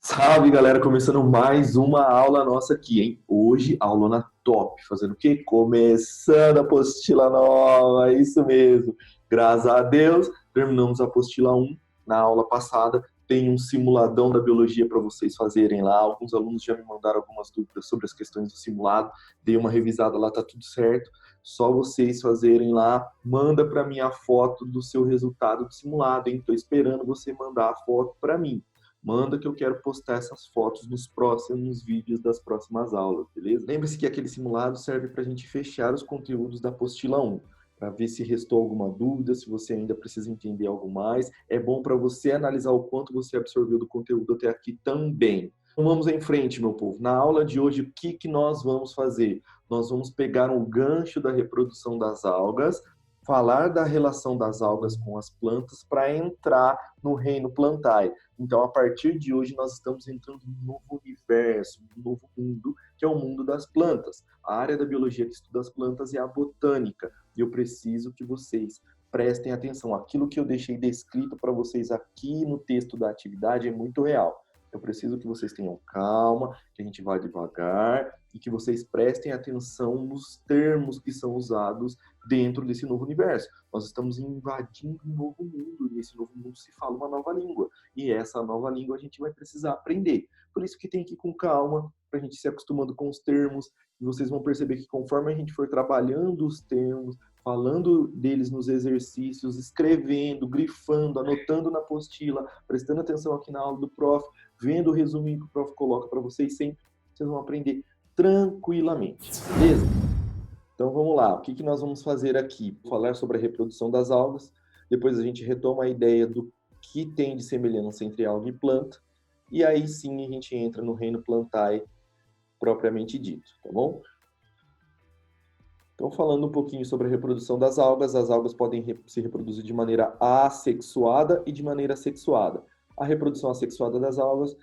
Salve, galera! Começando mais uma aula nossa aqui, hein? Hoje, aulona top. Fazendo o quê? Começando a apostila nova, isso mesmo. Graças a Deus, terminamos a apostila 1 na aula passada. Tem um simuladão da biologia para vocês fazerem lá. Alguns alunos já me mandaram algumas dúvidas sobre as questões do simulado. Dei uma revisada lá, tá tudo certo. Só vocês fazerem lá. Manda para mim a foto do seu resultado do simulado, hein? Tô esperando você mandar a foto para mim. Manda que eu quero postar essas fotos nos próximos vídeos das próximas aulas, beleza? Lembre-se que aquele simulado serve para a gente fechar os conteúdos da apostila 1, para ver se restou alguma dúvida, se você ainda precisa entender algo mais. É bom para você analisar o quanto você absorveu do conteúdo até aqui também. Então vamos em frente, meu povo. Na aula de hoje, o que nós vamos fazer? Nós vamos pegar um gancho da reprodução das algas, falar da relação das algas com as plantas para entrar no reino plantae. Então, a partir de hoje, nós estamos entrando num novo universo, num novo mundo, que é o mundo das plantas. A área da biologia que estuda as plantas é a botânica. E eu preciso que vocês prestem atenção. Aquilo que eu deixei descrito para vocês aqui no texto da atividade é muito real. Eu preciso que vocês tenham calma, que a gente vá devagar e que vocês prestem atenção nos termos que são usados dentro desse novo universo. Nós estamos invadindo um novo mundo, e nesse novo mundo se fala uma nova língua. E essa nova língua a gente vai precisar aprender. Por isso que tem que ir com calma, para a gente se acostumando com os termos, e vocês vão perceber que conforme a gente for trabalhando os termos, falando deles nos exercícios, escrevendo, grifando, anotando na apostila, prestando atenção aqui na aula do prof, vendo o resuminho que o prof coloca para vocês sempre, vocês vão aprender tranquilamente, beleza? Então vamos lá, o que nós vamos fazer aqui? Falar sobre a reprodução das algas, depois a gente retoma a ideia do que tem de semelhança entre alga e planta, e aí sim a gente entra no reino plantae propriamente dito, tá bom? Então, falando um pouquinho sobre a reprodução das algas, as algas podem se reproduzir de maneira assexuada e de maneira sexuada. A reprodução assexuada das algas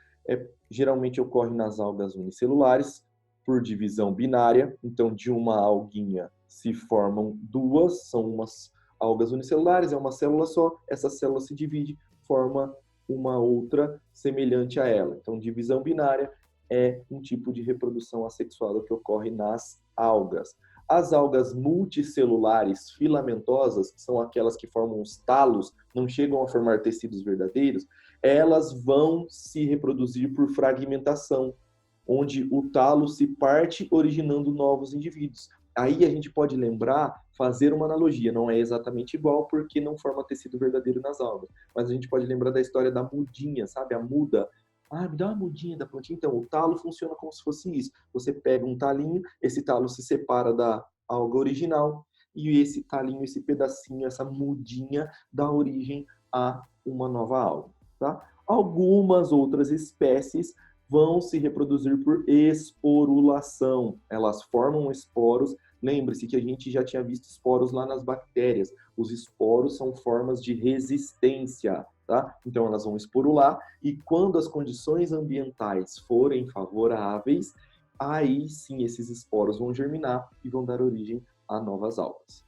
geralmente ocorre nas algas unicelulares, por divisão binária. Então, de uma alguinha se formam duas, são umas algas unicelulares, é uma célula só, essa célula se divide, forma uma outra semelhante a ela. Então, divisão binária é um tipo de reprodução assexuada que ocorre nas algas. As algas multicelulares filamentosas, que são aquelas que formam os talos, não chegam a formar tecidos verdadeiros, elas vão se reproduzir por fragmentação, onde o talo se parte originando novos indivíduos. Aí a gente pode lembrar, fazer uma analogia, não é exatamente igual porque não forma tecido verdadeiro nas algas, mas a gente pode lembrar da história da mudinha, sabe? A muda. Ah, me dá uma mudinha da plantinha. Então, o talo funciona como se fosse isso. Você pega um talinho, esse talo se separa da alga original e esse talinho, esse pedacinho, essa mudinha dá origem a uma nova alga, tá? Algumas outras espécies vão se reproduzir por esporulação. Elas formam esporos. Lembre-se que a gente já tinha visto esporos lá nas bactérias. Os esporos são formas de resistência, tá? Então, elas vão esporular e quando as condições ambientais forem favoráveis, aí sim esses esporos vão germinar e vão dar origem a novas algas.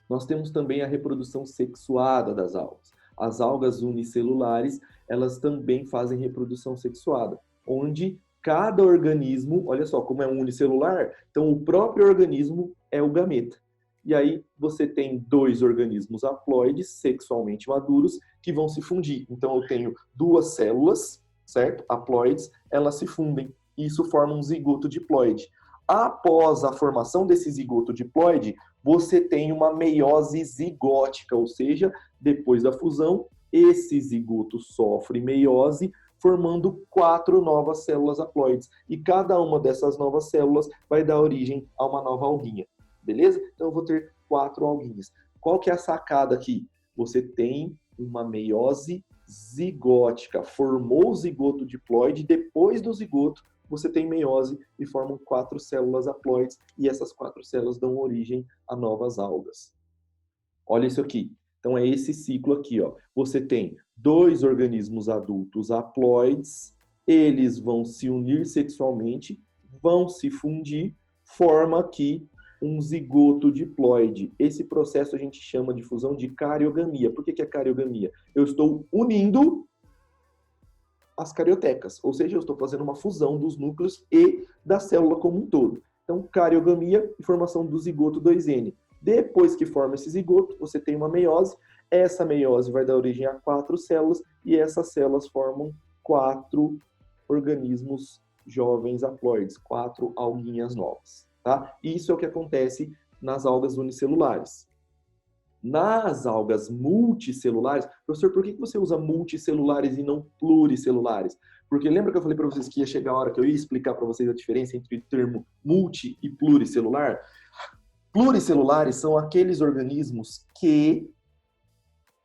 Nós temos também a reprodução sexuada das algas. As algas unicelulares, elas também fazem reprodução sexuada, onde cada organismo, olha só, como é um unicelular, então o próprio organismo é o gameta. E aí você tem dois organismos haploides sexualmente maduros que vão se fundir. Então eu tenho duas células, certo? Haploides, elas se fundem. Isso forma um zigoto diploide. Após a formação desse zigoto diploide, você tem uma meiose zigótica, ou seja, depois da fusão, esse zigoto sofre meiose, formando 4 novas células haploides. E cada uma dessas novas células vai dar origem a uma nova alguinha. Beleza? Então eu vou ter 4 alguinhas. Qual que é a sacada aqui? Você tem uma meiose zigótica. Formou o zigoto diploide, depois do zigoto, você tem meiose e formam 4 células haploides, e essas 4 células dão origem a novas algas. Olha isso aqui. Então é esse ciclo aqui, ó. Você tem 2 organismos adultos haploides, eles vão se unir sexualmente, vão se fundir, forma aqui um zigoto diploide. Esse processo a gente chama de fusão de cariogamia. Por que é cariogamia? Eu estou unindo as cariotecas, ou seja, eu estou fazendo uma fusão dos núcleos e da célula como um todo. Então, cariogamia e formação do zigoto 2N. Depois que forma esse zigoto, você tem uma meiose. Essa meiose vai dar origem a 4 células e essas células formam 4 organismos jovens haploides, 4 alguinhas novas. Tá? Isso é o que acontece nas algas unicelulares. Nas algas multicelulares, professor, por que você usa multicelulares e não pluricelulares? Porque lembra que eu falei para vocês que ia chegar a hora que eu ia explicar para vocês a diferença entre o termo multi e pluricelular? Pluricelulares são aqueles organismos que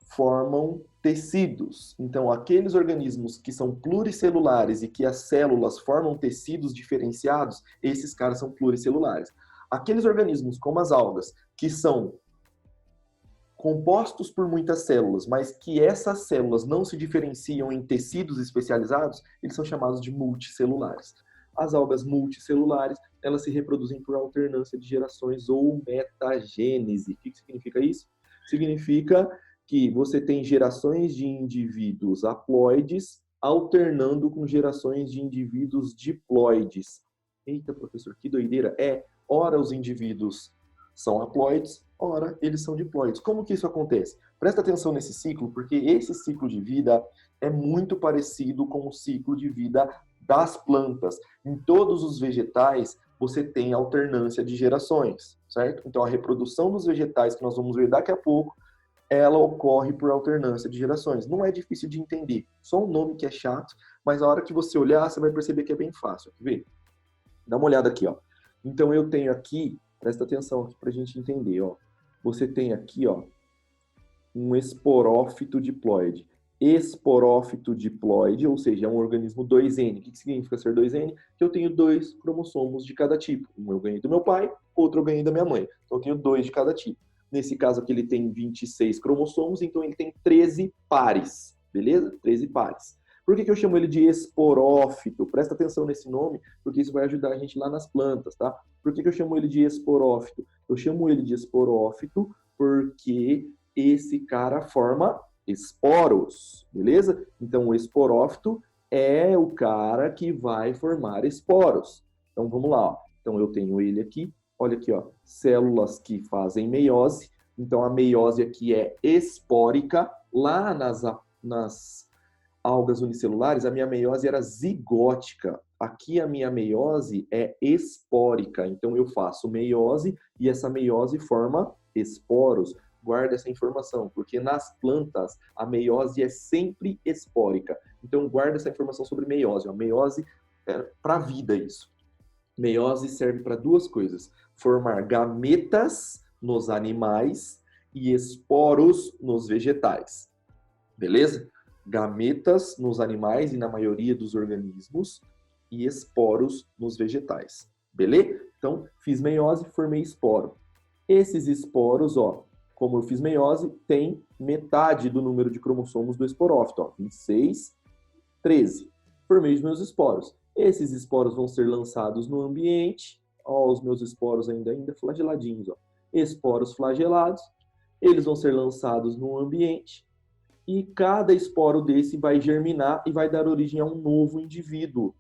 formam tecidos. Então, aqueles organismos que são pluricelulares e que as células formam tecidos diferenciados, esses caras são pluricelulares. Aqueles organismos, como as algas, que são compostos por muitas células, mas que essas células não se diferenciam em tecidos especializados, eles são chamados de multicelulares. As algas multicelulares, elas se reproduzem por alternância de gerações ou metagênese. O que significa isso? Significa que você tem gerações de indivíduos haploides alternando com gerações de indivíduos diploides. Eita, professor, que doideira. Ora os indivíduos são haploides, ora eles são diploides. Como que isso acontece? Presta atenção nesse ciclo, porque esse ciclo de vida é muito parecido com o ciclo de vida das plantas. Em todos os vegetais, você tem alternância de gerações, certo? Então, a reprodução dos vegetais, que nós vamos ver daqui a pouco, ela ocorre por alternância de gerações. Não é difícil de entender. Só um nome que é chato, mas a hora que você olhar, você vai perceber que é bem fácil. Quer ver? Dá uma olhada aqui, ó. Então, eu tenho aqui, presta atenção aqui para a gente entender, ó. Você tem aqui, ó, um esporófito diploide. Esporófito diploide, ou seja, é um organismo 2N. O que significa ser 2N? Que eu tenho 2 cromossomos de cada tipo. Um eu ganhei do meu pai, outro eu ganhei da minha mãe. Então eu tenho 2 de cada tipo. Nesse caso aqui ele tem 26 cromossomos, então ele tem 13 pares. Beleza? 13 pares. Por que eu chamo ele de esporófito? Presta atenção nesse nome, porque isso vai ajudar a gente lá nas plantas, tá? Por que eu chamo ele de esporófito? Eu chamo ele de esporófito porque esse cara forma esporos, beleza? Então, o esporófito é o cara que vai formar esporos. Então, vamos lá, ó. Então, eu tenho ele aqui. Olha aqui, ó. Células que fazem meiose. Então, a meiose aqui é espórica. Lá nas algas unicelulares, a minha meiose era zigótica. Aqui a minha meiose é espórica. Então, eu faço meiose e essa meiose forma esporos. Guarda essa informação, porque nas plantas a meiose é sempre espórica. Então, guarda essa informação sobre meiose. A meiose é para a vida isso. Meiose serve para 2 coisas. Formar gametas nos animais e esporos nos vegetais. Beleza? Gametas nos animais e na maioria dos organismos e esporos nos vegetais. Beleza? Então, fiz meiose, formei esporo. Esses esporos, ó, como eu fiz meiose, tem metade do número de cromossomos do esporófito, ó, 26, 13. Formei os meus esporos. Esses esporos vão ser lançados no ambiente. Ó, os meus esporos ainda flageladinhos, ó. Esporos flagelados. Eles vão ser lançados no ambiente. E cada esporo desse vai germinar e vai dar origem a um novo indivíduo.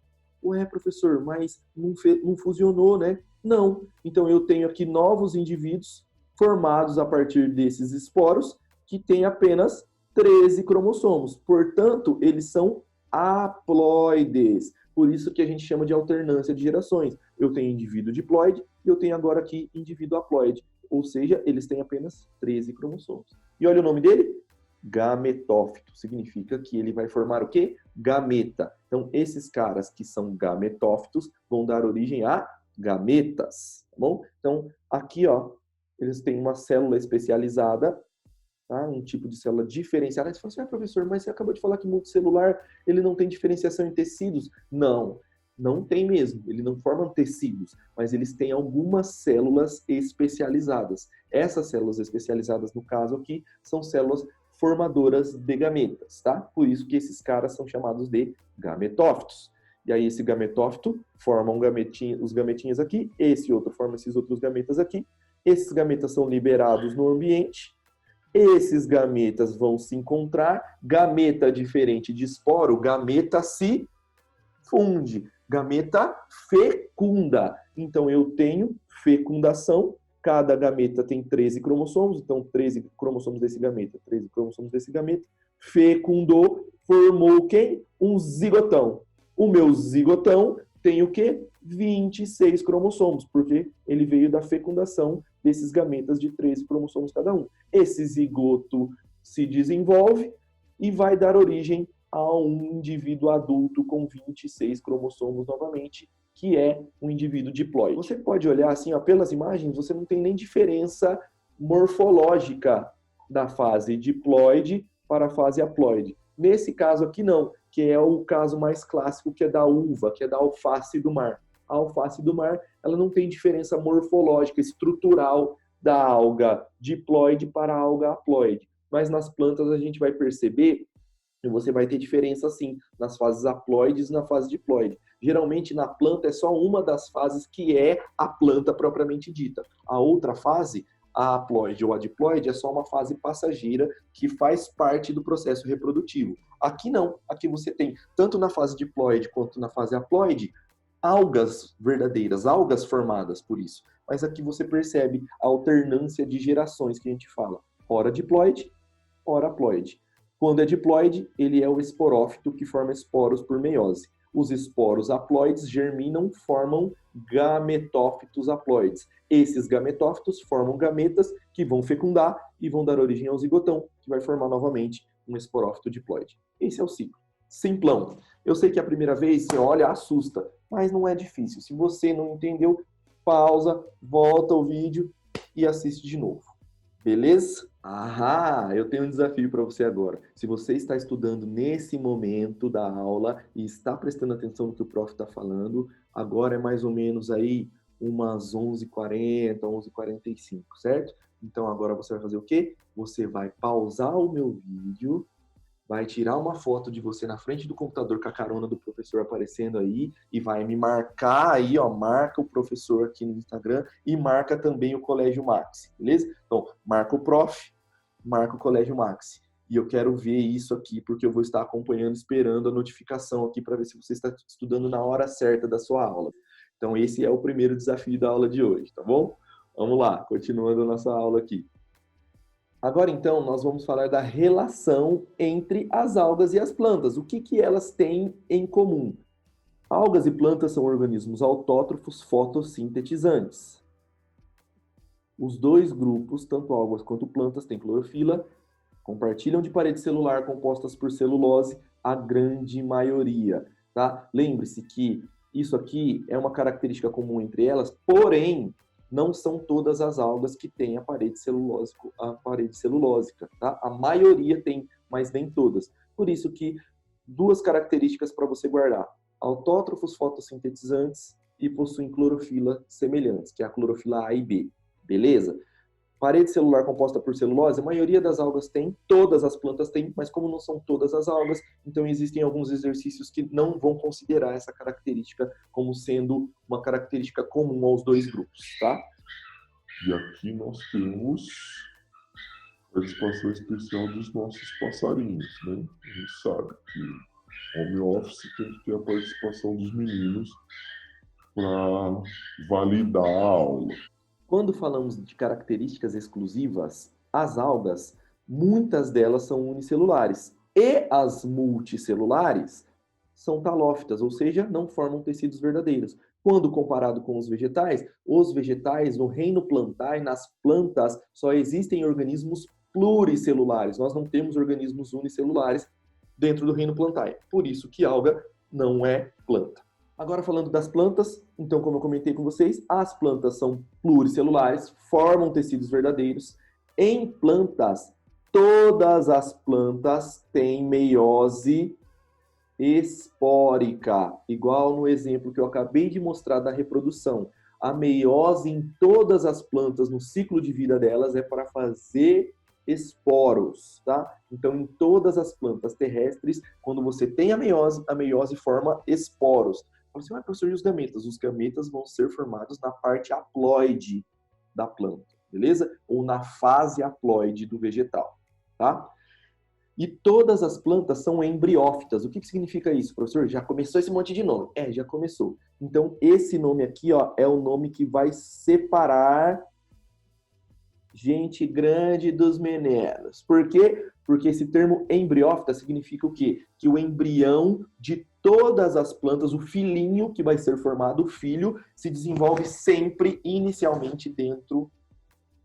Ué, professor, mas não fusionou, né? Não. Então eu tenho aqui novos indivíduos formados a partir desses esporos, que têm apenas 13 cromossomos. Portanto, eles são haploides. Por isso que a gente chama de alternância de gerações. Eu tenho indivíduo diploide e eu tenho agora aqui indivíduo haploide. Ou seja, eles têm apenas 13 cromossomos. E olha o nome dele? Gametófito. Significa que ele vai formar o quê? Gameta. Então, esses caras que são gametófitos vão dar origem a gametas. Tá bom? Então, aqui, ó, eles têm uma célula especializada, tá? Um tipo de célula diferenciada. Você fala assim, professor, mas você acabou de falar que multicelular ele não tem diferenciação em tecidos. Não, não tem mesmo. Ele não forma tecidos, mas eles têm algumas células especializadas. Essas células especializadas, no caso aqui, são células formadoras de gametas, tá? Por isso que esses caras são chamados de gametófitos. E aí esse gametófito forma os gametinhas aqui, esse outro forma esses outros gametas aqui. Esses gametas são liberados no ambiente. Esses gametas vão se encontrar, gameta diferente de esporo, gameta se funde, gameta fecunda. Então, eu tenho fecundação, cada gameta tem 13 cromossomos, então 13 cromossomos desse gameta, 13 cromossomos desse gameta, fecundou, formou quem? Um zigotão. O meu zigotão tem o quê? 26 cromossomos, porque ele veio da fecundação desses gametas de 13 cromossomos cada um. Esse zigoto se desenvolve e vai dar origem a um indivíduo adulto com 26 cromossomos novamente, que é um indivíduo diploide. Você pode olhar assim, ó, pelas imagens, você não tem nem diferença morfológica da fase diploide para a fase haploide. Nesse caso aqui não, que é o caso mais clássico, que é da uva, que é da alface do mar. A alface do mar, ela não tem diferença morfológica, estrutural da alga diploide para a alga haploide. Mas nas plantas a gente vai perceber que você vai ter diferença sim nas fases haploides e na fase diploide. Geralmente na planta é só uma das fases que é a planta propriamente dita. A outra fase, a haploide ou a diploide, é só uma fase passageira que faz parte do processo reprodutivo. Aqui não, aqui você tem, tanto na fase diploide quanto na fase haploide, algas verdadeiras, algas formadas por isso. Mas aqui você percebe a alternância de gerações que a gente fala. Ora diploide, ora haploide. Quando é diploide, ele é o esporófito que forma esporos por meiose. Os esporos haploides germinam, formam gametófitos haploides. Esses gametófitos formam gametas que vão fecundar e vão dar origem ao zigotão, que vai formar novamente um esporófito diploide. Esse é o ciclo. Simplão. Eu sei que a primeira vez você olha, assusta, mas não é difícil. Se você não entendeu, pausa, volta o vídeo e assiste de novo. Beleza? Ah, eu tenho um desafio para você agora. Se você está estudando nesse momento da aula e está prestando atenção no que o prof está falando, agora é mais ou menos aí umas 11h40, 11h45, certo? Então agora você vai fazer o quê? Você vai pausar o meu vídeo, vai tirar uma foto de você na frente do computador com a carona do professor aparecendo aí e vai me marcar aí, ó, marca o professor aqui no Instagram e marca também o Colégio Maxi, beleza? Então, marca o prof, marca o Colégio Maxi. E eu quero ver isso aqui porque eu vou estar acompanhando, esperando a notificação aqui para ver se você está estudando na hora certa da sua aula. Então, esse é o primeiro desafio da aula de hoje, tá bom? Vamos lá, continuando a nossa aula aqui. Agora, então, nós vamos falar da relação entre as algas e as plantas. O que elas têm em comum? Algas e plantas são organismos autótrofos fotossintetizantes. Os dois grupos, tanto algas quanto plantas, têm clorofila, compartilham de parede celular compostas por celulose, a grande maioria. Tá? Lembre-se que isso aqui é uma característica comum entre elas, porém, não são todas as algas que têm a parede celulósica, tá? A maioria tem, mas nem todas. Por isso que duas características para você guardar: autótrofos fotossintetizantes e possuem clorofila semelhantes, que é a clorofila A e B. Beleza? Parede celular composta por celulose, a maioria das algas tem, todas as plantas têm, mas como não são todas as algas, então existem alguns exercícios que não vão considerar essa característica como sendo uma característica comum aos dois grupos, tá? E aqui nós temos a participação especial dos nossos passarinhos, né? A gente sabe que home office tem que ter a participação dos meninos para validar a aula. Quando falamos de características exclusivas, as algas, muitas delas são unicelulares. E as multicelulares são talófitas, ou seja, não formam tecidos verdadeiros. Quando comparado com os vegetais no reino plantar e nas plantas só existem organismos pluricelulares. Nós não temos organismos unicelulares dentro do reino plantar. Por isso que alga não é planta. Agora falando das plantas, então como eu comentei com vocês, as plantas são pluricelulares, formam tecidos verdadeiros. Em plantas, todas as plantas têm meiose espórica, igual no exemplo que eu acabei de mostrar da reprodução. A meiose em todas as plantas, no ciclo de vida delas, é para fazer esporos, tá? Então, em todas as plantas terrestres, quando você tem a meiose forma esporos. Você vai, professor, e os gametas? Os gametas vão ser formados na parte haploide da planta. beleza? Ou na fase haploide do vegetal, tá? E todas as plantas são embriófitas. O que significa isso, professor? Já começou esse monte de nome? Já começou. Então, esse nome aqui, ó, é o nome que vai separar gente grande dos meninos. Por quê? Porque esse termo embriófita significa o quê? Que o embrião de todas as plantas, o filhinho que vai ser formado, o filho, se desenvolve sempre inicialmente dentro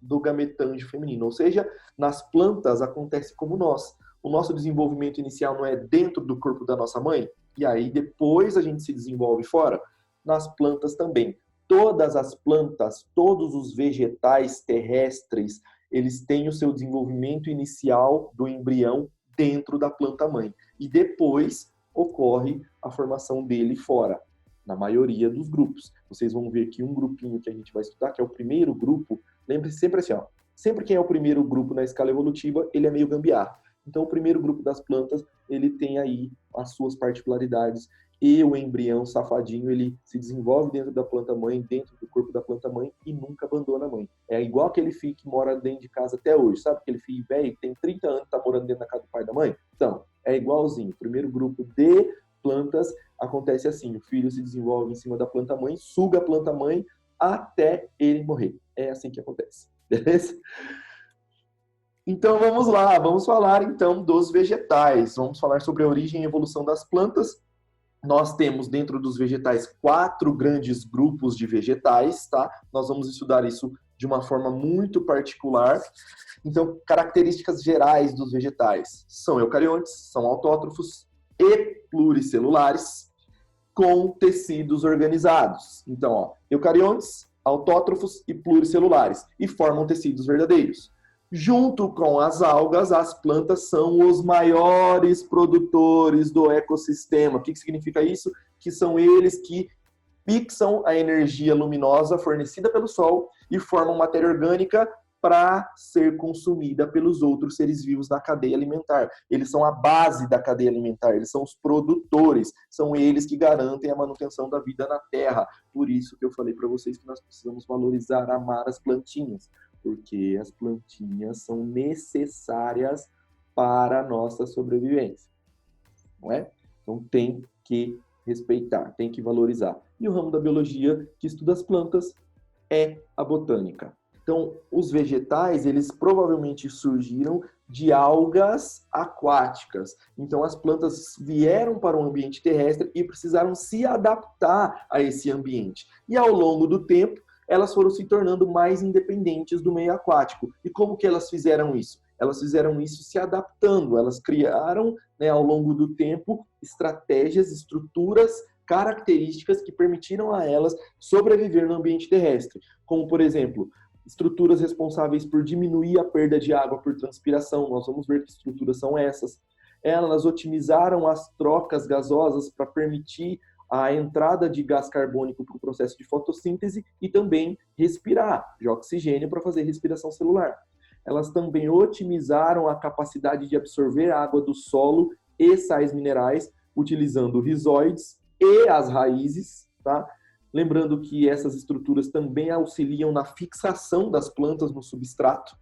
do gametângio feminino. Ou seja, nas plantas acontece como nós. O nosso desenvolvimento inicial não é dentro do corpo da nossa mãe? E aí depois a gente se desenvolve fora? Nas plantas também. Todas as plantas, todos os vegetais terrestres, eles têm o seu desenvolvimento inicial do embrião dentro da planta-mãe. E depois ocorre a formação dele fora, na maioria dos grupos. Vocês vão ver que um grupinho que a gente vai estudar, que é o primeiro grupo, lembre-se sempre assim, ó, sempre quem é o primeiro grupo na escala evolutiva, ele é meio gambiarra. Então, o primeiro grupo das plantas, ele tem aí as suas particularidades e o embrião safadinho, ele se desenvolve dentro da planta-mãe, dentro do corpo da planta-mãe e nunca abandona a mãe. É igual aquele filho que mora dentro de casa até hoje, sabe? Aquele filho velho que tem 30 anos e tá morando dentro da casa do pai e da mãe? Então, é igualzinho. O primeiro grupo de plantas acontece assim, o filho se desenvolve em cima da planta-mãe, suga a planta-mãe até ele morrer. É assim que acontece, beleza? Então vamos lá, vamos falar então dos vegetais. Vamos falar sobre a origem e evolução das plantas. Nós temos dentro dos vegetais 4 grandes grupos de vegetais, tá? Nós vamos estudar isso de uma forma muito particular. Então, características gerais dos vegetais são eucariontes, são autótrofos e pluricelulares com tecidos organizados. Então, ó, eucariontes, autótrofos e pluricelulares e formam tecidos verdadeiros. Junto com as algas, as plantas são os maiores produtores do ecossistema. O que significa isso? Que são eles que fixam a energia luminosa fornecida pelo Sol e formam matéria orgânica para ser consumida pelos outros seres vivos da cadeia alimentar. Eles são a base da cadeia alimentar, eles são os produtores, são eles que garantem a manutenção da vida na Terra. Por isso que eu falei para vocês que nós precisamos valorizar, amar as plantinhas, porque as plantinhas são necessárias para a nossa sobrevivência, não é? Então tem que respeitar, tem que valorizar. E o ramo da biologia que estuda as plantas é a botânica. Então, os vegetais, eles provavelmente surgiram de algas aquáticas. Então, as plantas vieram para o ambiente terrestre e precisaram se adaptar a esse ambiente. E ao longo do tempo, elas foram se tornando mais independentes do meio aquático. E como que elas fizeram isso? Elas fizeram isso se adaptando. Elas criaram, né, ao longo do tempo, estratégias, estruturas, características que permitiram a elas sobreviver no ambiente terrestre. Como, por exemplo, estruturas responsáveis por diminuir a perda de água por transpiração. Nós vamos ver que estruturas são essas. Elas otimizaram as trocas gasosas para permitir a entrada de gás carbônico para o processo de fotossíntese e também respirar de oxigênio para fazer respiração celular. Elas também otimizaram a capacidade de absorver água do solo e sais minerais, utilizando rizóides e as raízes, tá? Lembrando que essas estruturas também auxiliam na fixação das plantas no substrato.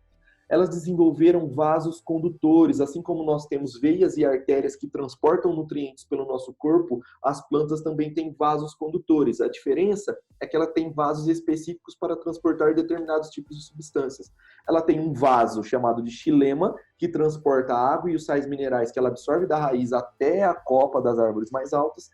Elas desenvolveram vasos condutores, assim como nós temos veias e artérias que transportam nutrientes pelo nosso corpo, as plantas também têm vasos condutores. A diferença é que ela tem vasos específicos para transportar determinados tipos de substâncias. Ela tem um vaso chamado de xilema, que transporta a água e os sais minerais que ela absorve da raiz até a copa das árvores mais altas.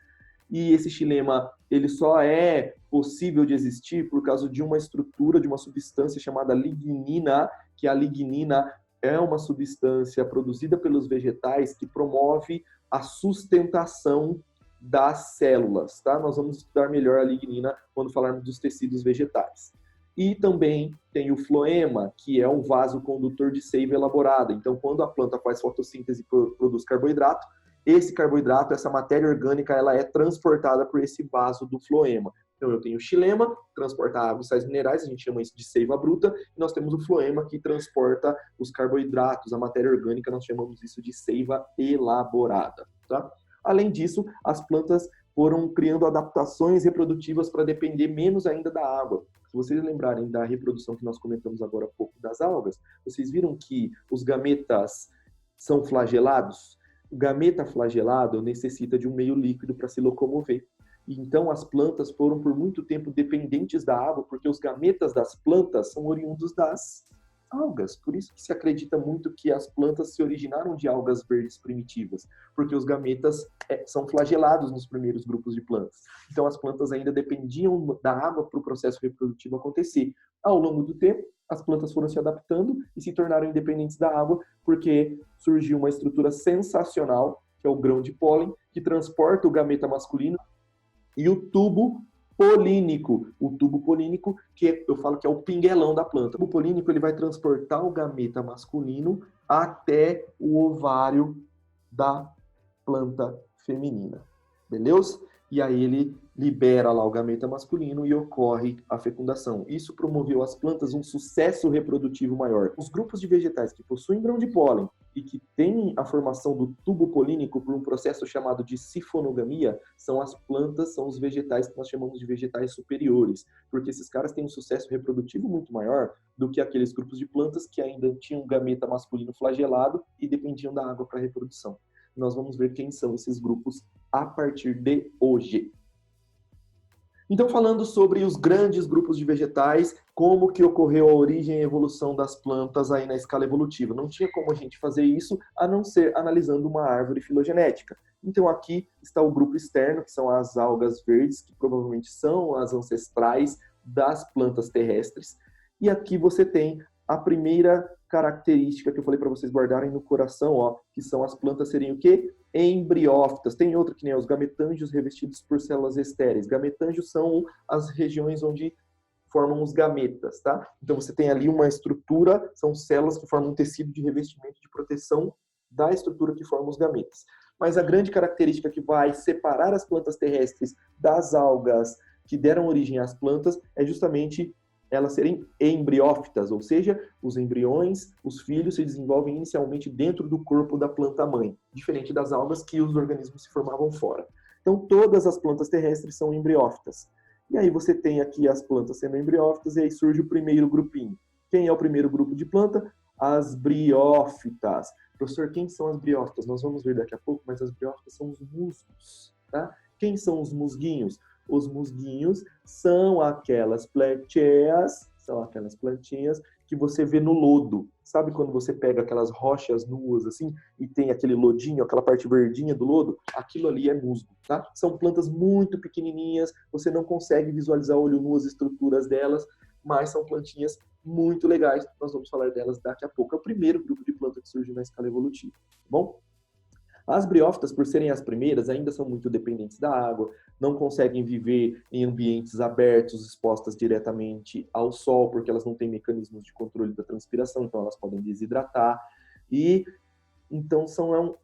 E esse xilema, ele só é possível de existir por causa de uma estrutura, de uma substância chamada lignina, que a lignina é uma substância produzida pelos vegetais que promove a sustentação das células, tá? Nós vamos estudar melhor a lignina quando falarmos dos tecidos vegetais. E também tem o floema, que é um vaso condutor de seiva elaborada. Então, quando a planta faz fotossíntese e produz carboidrato, esse carboidrato, essa matéria orgânica, ela é transportada por esse vaso do floema. Então, eu tenho o xilema, transporta água e sais minerais, a gente chama isso de seiva bruta, e nós temos o floema, que transporta os carboidratos, a matéria orgânica, nós chamamos isso de seiva elaborada, tá? Além disso, as plantas foram criando adaptações reprodutivas para depender menos ainda da água. Se vocês lembrarem da reprodução que nós comentamos agora há pouco das algas, vocês viram que os gametas são flagelados? O gameta flagelado necessita de um meio líquido para se locomover. E então as plantas foram por muito tempo dependentes da água, porque os gametas das plantas são oriundos das algas. Por isso que se acredita muito que as plantas se originaram de algas verdes primitivas, porque os gametas são flagelados nos primeiros grupos de plantas. Então as plantas ainda dependiam da água para o processo reprodutivo acontecer. Ao longo do tempo, as plantas foram se adaptando e se tornaram independentes da água, porque surgiu uma estrutura sensacional, que é o grão de pólen, que transporta o gameta masculino, e o tubo polínico. O tubo polínico, que eu falo que é o pinguelão da planta. O tubo polínico ele vai transportar o gameta masculino até o ovário da planta feminina. Beleza? E aí ele libera lá o gameta masculino e ocorre a fecundação. Isso promoveu às plantas um sucesso reprodutivo maior. Os grupos de vegetais que possuem grão de pólen e que têm a formação do tubo polínico por um processo chamado de sifonogamia, são as plantas, são os vegetais que nós chamamos de vegetais superiores, porque esses caras têm um sucesso reprodutivo muito maior do que aqueles grupos de plantas que ainda tinham um gameta masculino flagelado e dependiam da água para a reprodução. Nós vamos ver quem são esses grupos a partir de hoje. Então, falando sobre os grandes grupos de vegetais, como que ocorreu a origem e a evolução das plantas aí na escala evolutiva. Não tinha como a gente fazer isso a não ser analisando uma árvore filogenética. Então, aqui está o grupo externo, que são as algas verdes, que provavelmente são as ancestrais das plantas terrestres. E aqui você tem a primeira característica que eu falei para vocês guardarem no coração, ó, que são as plantas seriam o quê? Embriófitas. Tem outra que nem os gametângios revestidos por células estéreis. Gametângios são as regiões onde formam os gametas, tá? Então você tem ali uma estrutura, são células que formam um tecido de revestimento de proteção da estrutura que forma os gametas. Mas a grande característica que vai separar as plantas terrestres das algas que deram origem às plantas é justamente elas serem embriófitas, ou seja, os embriões, os filhos se desenvolvem inicialmente dentro do corpo da planta-mãe, diferente das algas que os organismos se formavam fora. Então, todas as plantas terrestres são embriófitas. E aí você tem aqui as plantas sendo embriófitas e aí surge o primeiro grupinho. Quem é o primeiro grupo de planta? As briófitas. Professor, quem são as briófitas? Nós vamos ver daqui a pouco, mas as briófitas são os musgos, tá? Quem são os musguinhos? Os musguinhos são aquelas plantinhas que você vê no lodo. Sabe quando você pega aquelas rochas nuas assim e tem aquele lodinho, aquela parte verdinha do lodo? Aquilo ali é musgo, tá? São plantas muito pequenininhas, você não consegue visualizar a olho nu as estruturas delas, mas são plantinhas muito legais. Nós vamos falar delas daqui a pouco. É o primeiro grupo de planta que surge na escala evolutiva, tá bom? As briófitas, por serem as primeiras, ainda são muito dependentes da água, não conseguem viver em ambientes abertos, expostas diretamente ao sol, porque elas não têm mecanismos de controle da transpiração, então elas podem desidratar. E então são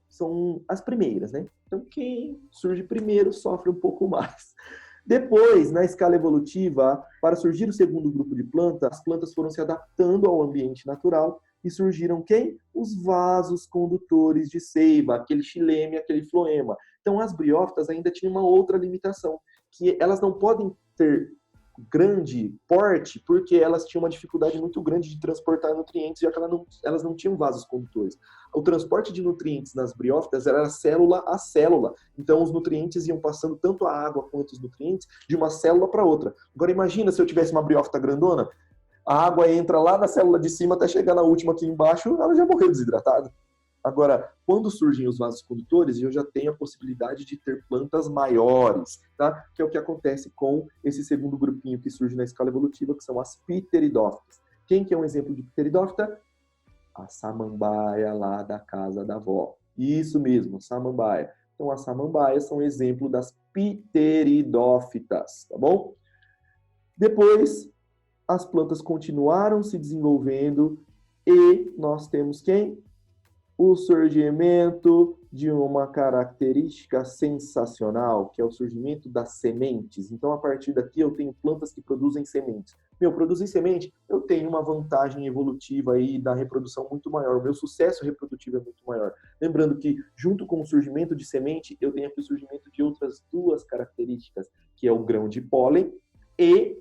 as primeiras, né? Então quem surge primeiro sofre um pouco mais. Depois, na escala evolutiva, para surgir o segundo grupo de plantas, as plantas foram se adaptando ao ambiente natural e surgiram quem? Os vasos condutores de seiva, aquele xileme, aquele floema. Então, as briófitas ainda tinham uma outra limitação, que elas não podem ter grande porte porque elas tinham uma dificuldade muito grande de transportar nutrientes, já que elas não tinham vasos condutores. O transporte de nutrientes nas briófitas era célula a célula. Então, os nutrientes iam passando tanto a água quanto os nutrientes de uma célula para outra. Agora, imagina se eu tivesse uma briófita grandona, a água entra lá na célula de cima até chegar na última aqui embaixo, ela já morreu desidratada. Agora, quando surgem os vasos condutores, eu já tenho a possibilidade de ter plantas maiores, tá? Que é o que acontece com esse segundo grupinho que surge na escala evolutiva, que são as pteridófitas. Quem que é um exemplo de pteridófita? A samambaia lá da casa da avó. Isso mesmo, samambaia. Então, as samambaias são exemplo das pteridófitas, tá bom? Depois, as plantas continuaram se desenvolvendo e nós temos quem? o surgimento de uma característica sensacional, que é o surgimento das sementes. Então, a partir daqui, eu tenho plantas que produzem sementes. Produzir semente, eu tenho uma vantagem evolutiva aí da reprodução muito maior. O meu sucesso reprodutivo é muito maior. Lembrando que, junto com o surgimento de semente, eu tenho aqui o surgimento de outras duas características, que é o grão de pólen e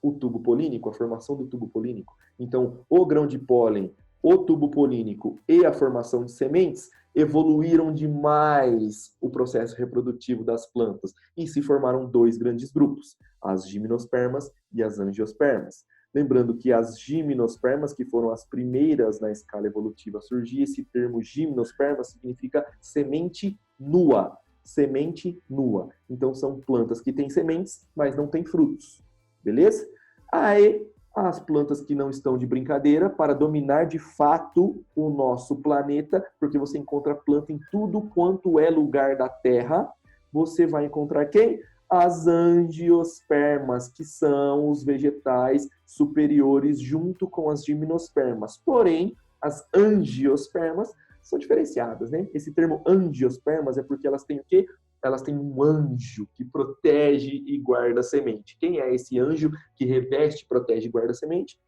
o tubo polínico, a formação do tubo polínico. Então, o grão de pólen, o tubo polínico e a formação de sementes evoluíram demais o processo reprodutivo das plantas e se formaram dois grandes grupos, as gimnospermas e as angiospermas. Lembrando que as gimnospermas, que foram as primeiras na escala evolutiva a surgir, esse termo gimnosperma significa semente nua. Semente nua. Então, são plantas que têm sementes, mas não têm frutos. Beleza? Aí, as plantas que não estão de brincadeira, para dominar de fato o nosso planeta, porque você encontra planta em tudo quanto é lugar da Terra, você vai encontrar quem? As angiospermas, que são os vegetais superiores junto com as gimnospermas. Porém, as angiospermas são diferenciadas, né? Esse termo angiospermas é porque elas têm o quê? Elas têm um anjo que protege e guarda a semente. Quem é esse anjo que reveste, protege e guarda a semente?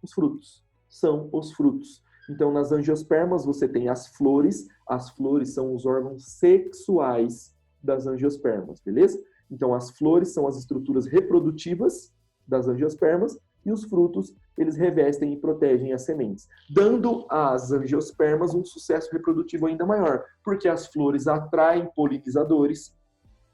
Os frutos. São os frutos. Então, nas angiospermas, você tem as flores. As flores são os órgãos sexuais das angiospermas, beleza? Então, as flores são as estruturas reprodutivas das angiospermas e os frutos, eles revestem e protegem as sementes, dando às angiospermas um sucesso reprodutivo ainda maior, porque as flores atraem polinizadores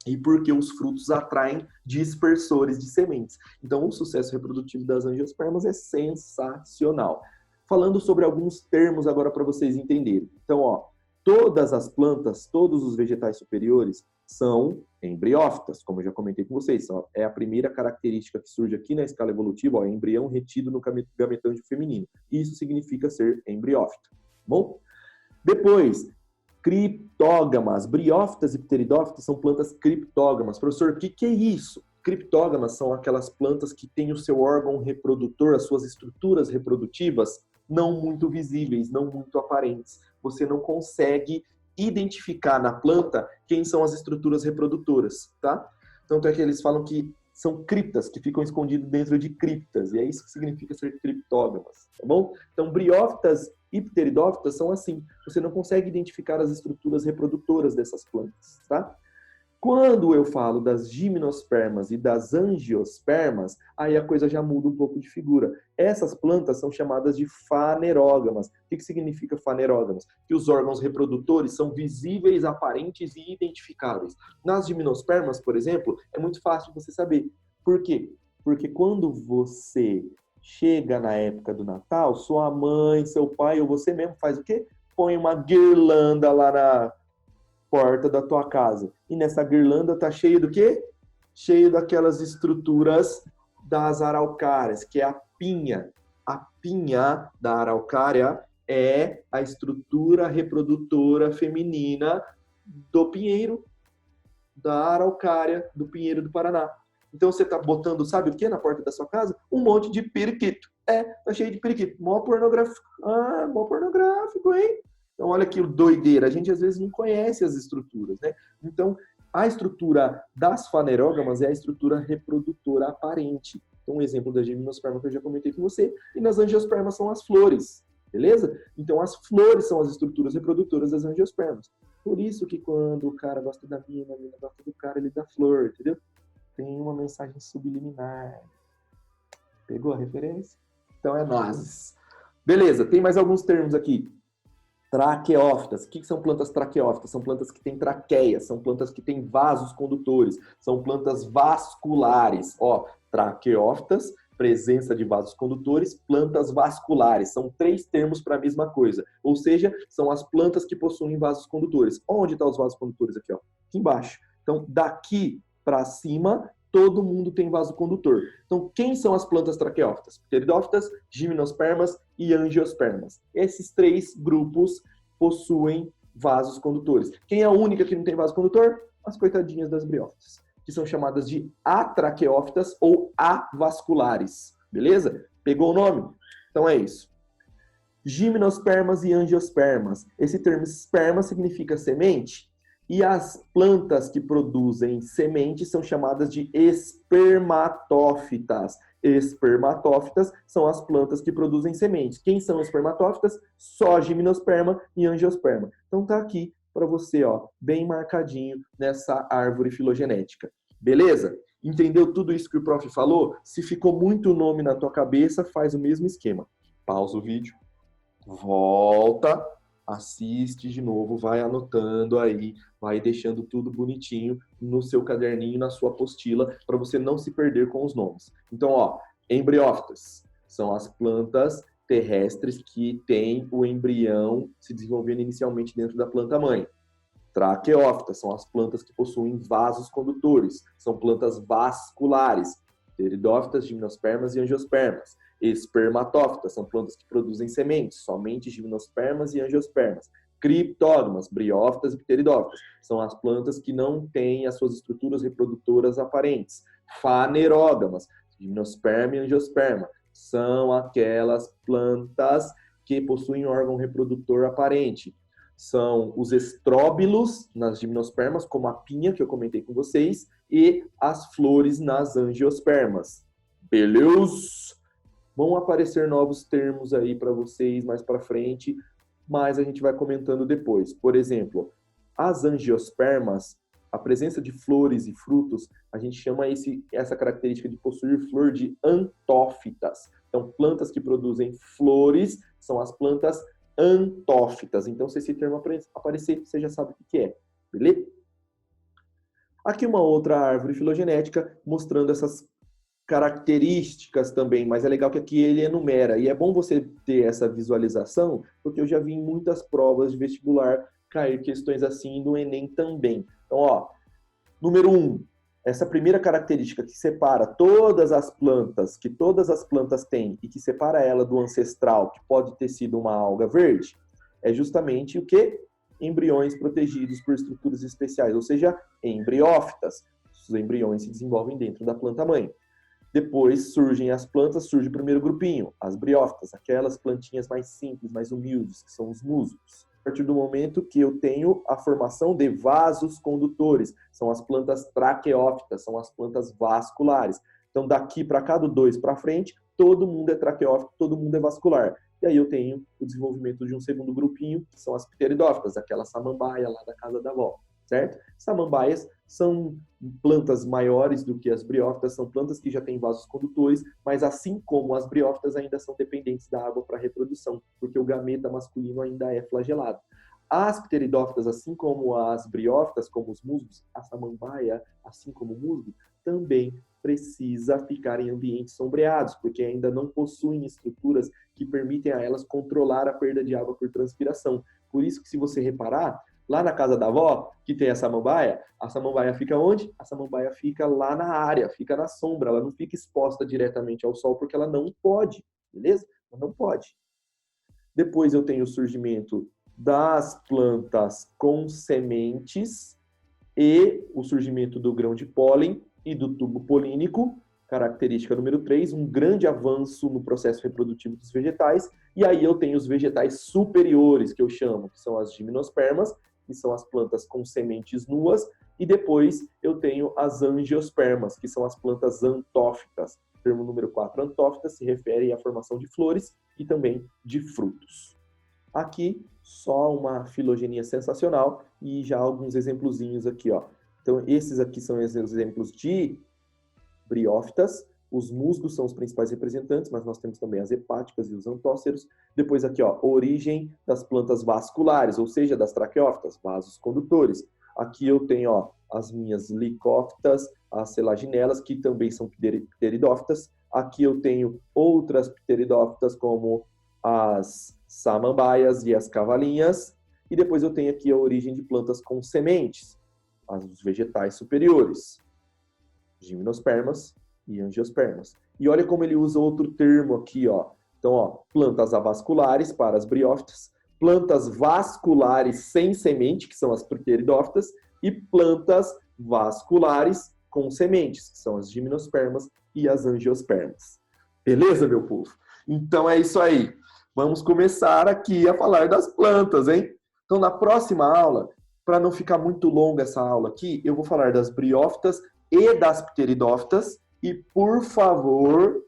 e porque os frutos atraem dispersores de sementes. Então, o sucesso reprodutivo das angiospermas é sensacional. Falando sobre alguns termos agora para vocês entenderem. Então, todas as plantas, todos os vegetais superiores são embriófitas, como eu já comentei com vocês. É a primeira característica que surge aqui na escala evolutiva, embrião retido no gametângio feminino. Isso significa ser embriófita. Bom? Depois, criptógamas. Briófitas e pteridófitas são plantas criptógamas. Professor, o que é isso? Criptógamas são aquelas plantas que têm o seu órgão reprodutor, as suas estruturas reprodutivas, não muito visíveis, não muito aparentes. Você não consegue identificar na planta quem são as estruturas reprodutoras, tá? Tanto é que eles falam que são criptas, que ficam escondidas dentro de criptas, e é isso que significa ser criptógamas, tá bom? Então, briófitas e pteridófitas são assim, você não consegue identificar as estruturas reprodutoras dessas plantas, tá? Quando eu falo das gimnospermas e das angiospermas, aí a coisa já muda um pouco de figura. Essas plantas são chamadas de fanerógamas. O que significa fanerógamas? Que os órgãos reprodutores são visíveis, aparentes e identificáveis. Nas gimnospermas, por exemplo, é muito fácil você saber. Por quê? Porque quando você chega na época do Natal, sua mãe, seu pai ou você mesmo faz o quê? Põe uma guirlanda lá na porta da tua casa. E nessa guirlanda tá cheio do quê? Cheio daquelas estruturas das araucárias, que é a pinha. A pinha da araucária é a estrutura reprodutora feminina do pinheiro, da araucária, do pinheiro do Paraná. Então você tá botando, sabe o que na porta da sua casa? Um monte de periquito. Tá cheio de periquito. Mó pornográfico. Mó pornográfico, hein? Então, olha que doideira. A gente, às vezes, não conhece as estruturas, né? Então, a estrutura das fanerógamas é a estrutura reprodutora aparente. Então, um exemplo da gimnosperma que eu já comentei com você. E nas angiospermas são as flores, beleza? Então, as flores são as estruturas reprodutoras das angiospermas. Por isso que quando o cara gosta da mina, a mina gosta do cara, ele dá flor, entendeu? Tem uma mensagem subliminar. Pegou a referência? Então, é nóis. Beleza, tem mais alguns termos aqui. Traqueófitas. O que são plantas traqueófitas? São plantas que têm traqueias, são plantas que têm vasos condutores, são plantas vasculares. Traqueófitas, presença de vasos condutores, plantas vasculares. São 3 termos para a mesma coisa. Ou seja, são as plantas que possuem vasos condutores. Onde estão os vasos condutores? Aqui, aqui embaixo. Então, daqui para cima, todo mundo tem vaso condutor. Então, quem são as plantas traqueófitas? Pteridófitas, gimnospermas e angiospermas. Esses 3 grupos possuem vasos condutores. Quem é a única que não tem vaso condutor? As coitadinhas das briófitas, que são chamadas de atraqueófitas ou avasculares. Beleza? Pegou o nome? Então é isso. Gimnospermas e angiospermas. Esse termo esperma significa semente. E as plantas que produzem sementes são chamadas de espermatófitas. Espermatófitas são as plantas que produzem sementes. Quem são espermatófitas? Só gimnosperma e angiosperma. Então tá aqui para você, ó, bem marcadinho nessa árvore filogenética. Beleza? Entendeu tudo isso que o prof falou? Se ficou muito nome na tua cabeça, faz o mesmo esquema. Pausa o vídeo, volta, assiste de novo, vai anotando aí, vai deixando tudo bonitinho no seu caderninho, na sua apostila, para você não se perder com os nomes. Então, ó, embriófitas são as plantas terrestres que têm o embrião se desenvolvendo inicialmente dentro da planta-mãe. Traqueófitas são as plantas que possuem vasos condutores, são plantas vasculares. Pteridófitas, gimnospermas e angiospermas. Espermatófitas são plantas que produzem sementes, somente gimnospermas e angiospermas. Criptógamas, briófitas e pteridófitas são as plantas que não têm as suas estruturas reprodutoras aparentes. Fanerógamas, gimnosperma e angiosperma, são aquelas plantas que possuem órgão reprodutor aparente. São os estróbilos nas gimnospermas, como a pinha, que eu comentei com vocês, e as flores nas angiospermas. Beleza? Vão aparecer novos termos aí para vocês mais para frente, mas a gente vai comentando depois. Por exemplo, as angiospermas, a presença de flores e frutos, a gente chama essa característica de possuir flor de antófitas. Então, plantas que produzem flores são as plantas antófitas. Então, se esse termo aparecer, você já sabe o que é, beleza? Aqui uma outra árvore filogenética mostrando essas características também, mas é legal que aqui ele enumera. E é bom você ter essa visualização, porque eu já vi em muitas provas de vestibular cair questões assim no Enem também. Então, ó, número 1, essa primeira característica que separa todas as plantas, que todas as plantas têm, e que separa ela do ancestral, que pode ter sido uma alga verde, é justamente o quê? Embriões protegidos por estruturas especiais, ou seja, embriófitas. Os embriões se desenvolvem dentro da planta-mãe. Depois surgem as plantas, surge o primeiro grupinho, as briófitas, aquelas plantinhas mais simples, mais humildes, que são os musgos. A partir do momento que eu tenho a formação de vasos condutores, são as plantas traqueófitas, são as plantas vasculares. Então, daqui para cá, do 2 para frente, todo mundo é traqueófito, todo mundo é vascular. E aí eu tenho o desenvolvimento de um segundo grupinho, que são as pteridófitas, aquela samambaia lá da casa da avó, certo? Samambaias são plantas maiores do que as briófitas, são plantas que já têm vasos condutores, mas assim como as briófitas ainda são dependentes da água para reprodução, porque o gameta masculino ainda é flagelado. As pteridófitas, assim como as briófitas, como os musgos, a samambaia, assim como o musgo, também precisa ficar em ambientes sombreados, porque ainda não possuem estruturas que permitem a elas controlar a perda de água por transpiração. Por isso que, se você reparar, lá na casa da avó, que tem a samambaia fica onde? A samambaia fica lá na área, fica na sombra, ela não fica exposta diretamente ao sol, porque ela não pode, beleza? Ela não pode. Depois eu tenho o surgimento das plantas com sementes e o surgimento do grão de pólen e do tubo polínico, característica número 3, um grande avanço no processo reprodutivo dos vegetais. E aí eu tenho os vegetais superiores, que eu chamo, que são as gimnospermas, que são as plantas com sementes nuas, e depois eu tenho as angiospermas, que são as plantas antófitas. O termo número 4, antófitas, se refere à formação de flores e também de frutos. Aqui, só uma filogenia sensacional e já alguns exemplozinhos aqui, ó. Então, esses aqui são exemplos de briófitas. Os musgos são os principais representantes, mas nós temos também as hepáticas e os antóceros. Depois aqui, ó, origem das plantas vasculares, ou seja, das traqueófitas, vasos condutores. Aqui eu tenho, ó, as minhas licófitas, as selaginelas, que também são pteridófitas. Aqui eu tenho outras pteridófitas, como as samambaias e as cavalinhas. E depois eu tenho aqui a origem de plantas com sementes, os vegetais superiores, gimnospermas e angiospermas. E olha como ele usa outro termo aqui, ó. Então, ó, plantas avasculares para as briófitas, plantas vasculares sem semente, que são as pteridófitas, e plantas vasculares com sementes, que são as gimnospermas e as angiospermas. Beleza, meu povo? Então é isso aí. Vamos começar aqui a falar das plantas, hein? Então, na próxima aula, para não ficar muito longa essa aula aqui, eu vou falar das briófitas e das pteridófitas. E, por favor,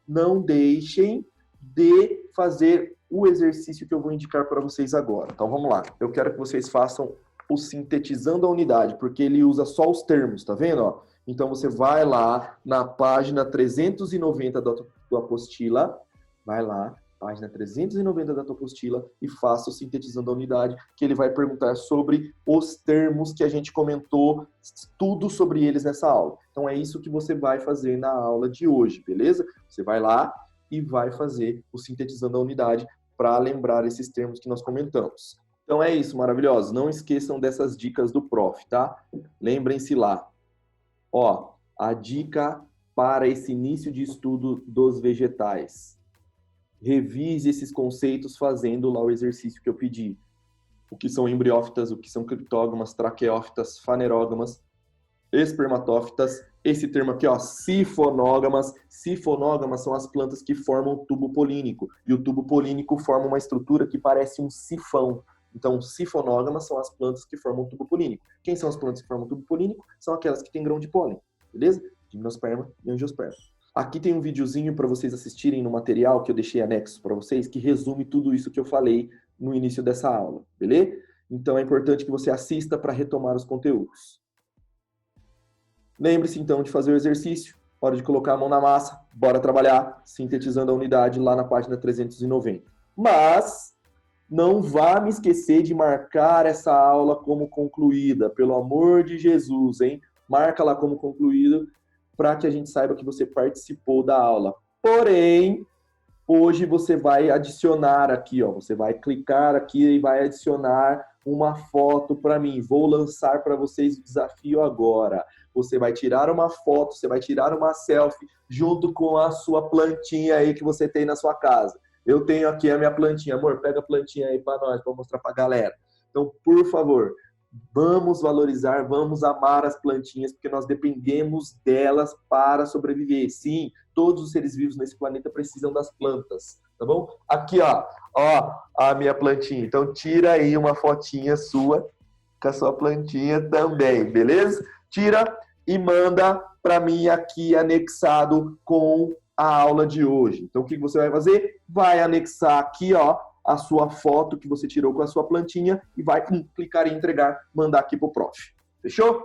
não deixem de fazer o exercício que eu vou indicar para vocês agora. Então, vamos lá. Eu quero que vocês façam o sintetizando a unidade, porque ele usa só os termos, tá vendo? Ó? Então, você vai lá na página 390 da apostila, vai lá, página 390 da tua apostila e faça o sintetizando a unidade, que ele vai perguntar sobre os termos que a gente comentou, tudo sobre eles nessa aula. Então é isso que você vai fazer na aula de hoje, beleza? Você vai lá e vai fazer o sintetizando a unidade para lembrar esses termos que nós comentamos. Então é isso, maravilhosos. Não esqueçam dessas dicas do prof, tá? Lembrem-se lá. Ó, a dica para esse início de estudo dos vegetais. Revise esses conceitos fazendo lá o exercício que eu pedi. O que são embriófitas, o que são criptógamas, traqueófitas, fanerógamas, espermatófitas. Esse termo aqui, ó, sifonógamas. Sifonógamas são as plantas que formam o tubo polínico. E o tubo polínico forma uma estrutura que parece um sifão. Então, sifonógamas são as plantas que formam o tubo polínico. Quem são as plantas que formam o tubo polínico? São aquelas que têm grão de pólen, beleza? Gimnosperma e angiosperma. Aqui tem um videozinho para vocês assistirem no material que eu deixei anexo para vocês, que resume tudo isso que eu falei no início dessa aula, beleza? Então é importante que você assista para retomar os conteúdos. Lembre-se então de fazer o exercício, hora de colocar a mão na massa, bora trabalhar, sintetizando a unidade lá na página 390. Mas não vá me esquecer de marcar essa aula como concluída, pelo amor de Jesus, hein? Marca lá como concluída, para que a gente saiba que você participou da aula. Porém, hoje você vai adicionar aqui, ó, você vai clicar aqui e vai adicionar uma foto para mim. Vou lançar para vocês o desafio agora. Você vai tirar uma foto, você vai tirar uma selfie junto com a sua plantinha aí que você tem na sua casa. Eu tenho aqui a minha plantinha. Amor, pega a plantinha aí para nós, para mostrar para a galera. Então, por favor, vamos valorizar, vamos amar as plantinhas, porque nós dependemos delas para sobreviver. Sim, todos os seres vivos nesse planeta precisam das plantas, tá bom? Aqui, ó, a minha plantinha. Então, tira aí uma fotinha sua com a sua plantinha também, beleza? Tira e manda para mim aqui anexado com a aula de hoje. Então, o que você vai fazer? Vai anexar aqui, ó, a sua foto que você tirou com a sua plantinha e vai clicar em entregar, mandar aqui pro prof. Fechou?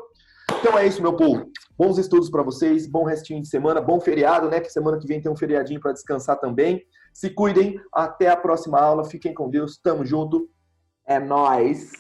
Então é isso, meu povo. Bons estudos para vocês, bom restinho de semana, bom feriado, né? Que semana que vem tem um feriadinho para descansar também. Se cuidem, até a próxima aula. Fiquem com Deus, tamo junto. É nóis!